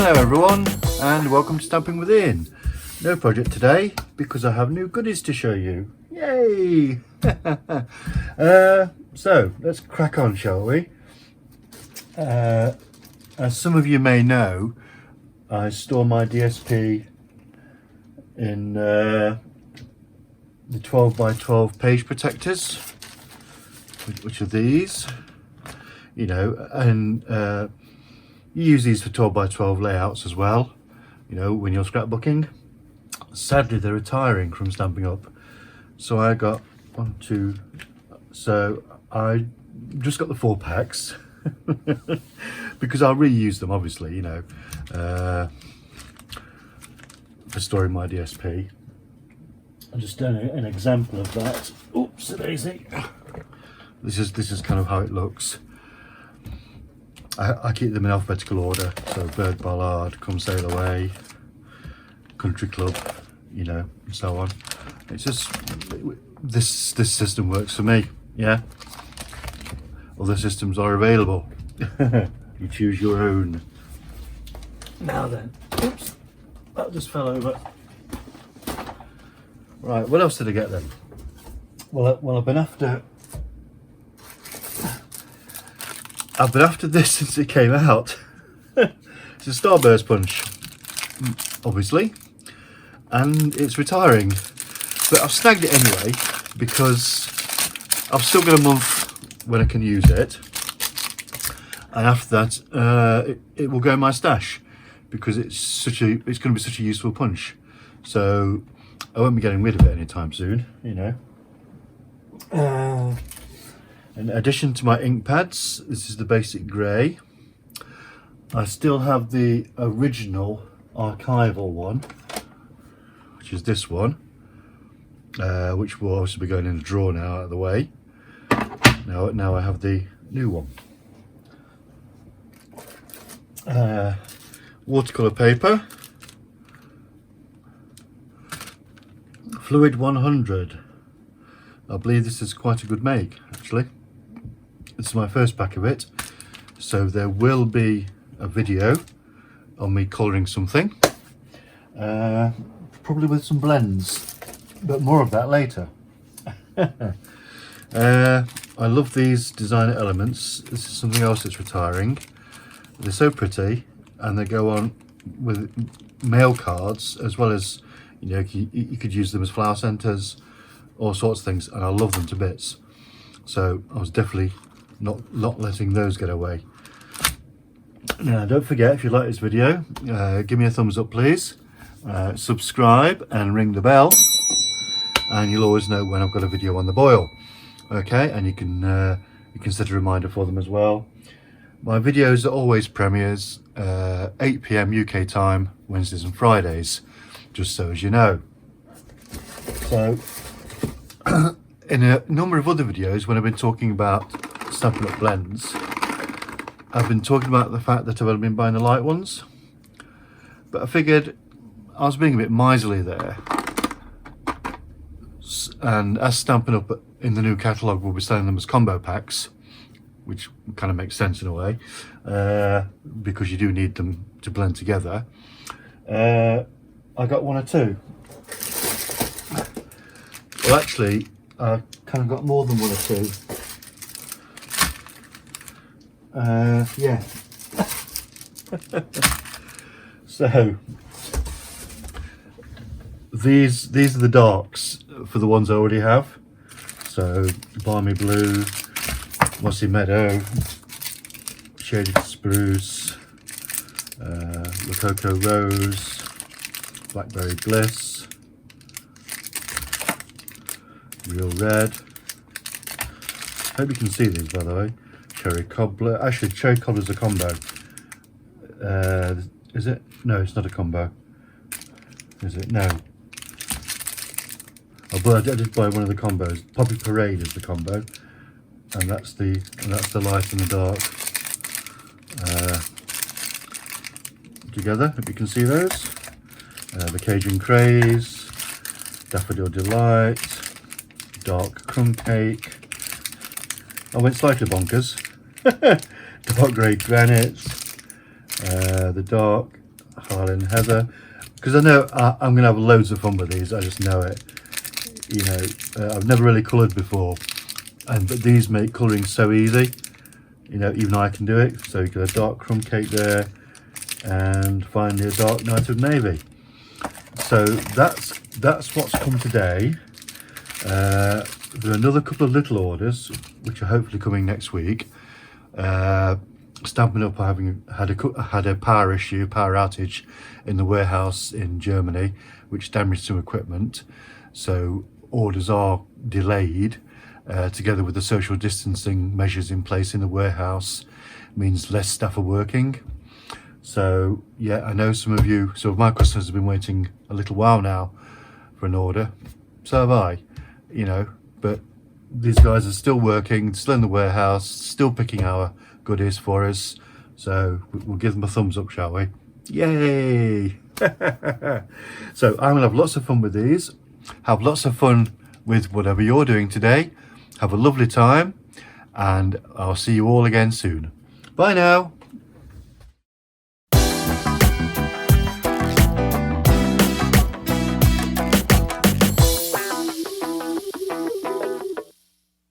Hello everyone and welcome to Stamping Within. No project today because I have new goodies to show you. Yay! So let's crack on, shall we? As some of you may know, I store my DSP in the 12 by 12 page protectors, which are these, you know, and you use these for 12 by 12 layouts as well, you know, when you're scrapbooking. Sadly, they're retiring from Stampin' Up. So I got so I just got the 4 packs because I'll reuse them, obviously, you know, for storing my DSP. I've just done an example of that. Oops, a daisy. This is kind of how it looks. I keep them in alphabetical order, so Bird Ballard, Come Sail Away, Country Club, you know, and so on. It's just, this system works for me, yeah. Other systems are available. You choose your own. Now then, oops, that just fell over. Right, what else did I get then? Well, I've been after this since it came out. It's a Starburst punch, obviously, and it's retiring, but I've snagged it anyway because I've still got a month when I can use it, and after that it will go in my stash because it's going to be such a useful punch. So I won't be getting rid of it anytime soon, you know. In addition to my ink pads, this is the basic grey. I still have the original archival one, which is this one, which will obviously be going in the drawer now, out of the way. Now I have the new one. Watercolour paper, Fluid 100. I believe this is quite a good make, actually. This is my first pack of it, so there will be a video on me colouring something, probably with some blends, but more of that later. I love these designer elements. This is something else that's retiring. They're so pretty, and they go on with mail cards as well as, you know, you could use them as flower centres, all sorts of things, and I love them to bits. So I was definitely not letting those get away. Now, don't forget, if you like this video, give me a thumbs up, please. Subscribe and ring the bell, and you'll always know when I've got a video on the boil. Okay, and you can set a reminder for them as well. My videos are always premieres 8 PM UK time, Wednesdays and Fridays, just so as you know. So in a number of other videos, when I've been talking about Stampin' Up blends, I've been talking about the fact that I've only been buying the light ones, but I figured I was being a bit miserly there, and as Stampin' Up in the new catalogue will be selling them as combo packs, which kind of makes sense in a way, because you do need them to blend together. I got 1 or 2. Well, actually, I kind of got more than 1 or 2. Yeah. So these are the darks for the ones I already have. So Balmy Blue, Mossy Meadow, Shaded Spruce, Rococo Rose, Blackberry Bliss, Real Red. Hope you can see these, by the way. Cherry Cobbler. Actually, Cherry Cobbler's a combo. Is it? No, it's not a combo. Is it? No. Oh, but I did buy one of the combos. Poppy Parade is the combo, and that's the light and the dark together. Hope you can see those. The Cajun Craze, Daffodil Delight, Dark Crumb Cake. I went slightly bonkers. Dark Grey Granite, the dark Harlan, Heather, because I know I'm going to have loads of fun with these. I just know it. You know, I've never really coloured before, but these make colouring so easy. You know, even I can do it. So you got a dark crumb cake there, and finally a dark night of navy. So that's what's come today. There are another couple of little orders which are hopefully coming next week. Stampin Up having had a power outage in the warehouse in Germany, which damaged some equipment. So orders are delayed. Together with the social distancing measures in place in the warehouse, means less staff are working. So yeah, I know some of my customers have been waiting a little while now for an order. So have I, you know, but these guys are still working, still in the warehouse, still picking our goodies for us. So we'll give them a thumbs up, shall we? Yay! So I'm gonna have lots of fun with these. Have lots of fun with whatever you're doing today. Have a lovely time, and I'll see you all again soon. Bye now.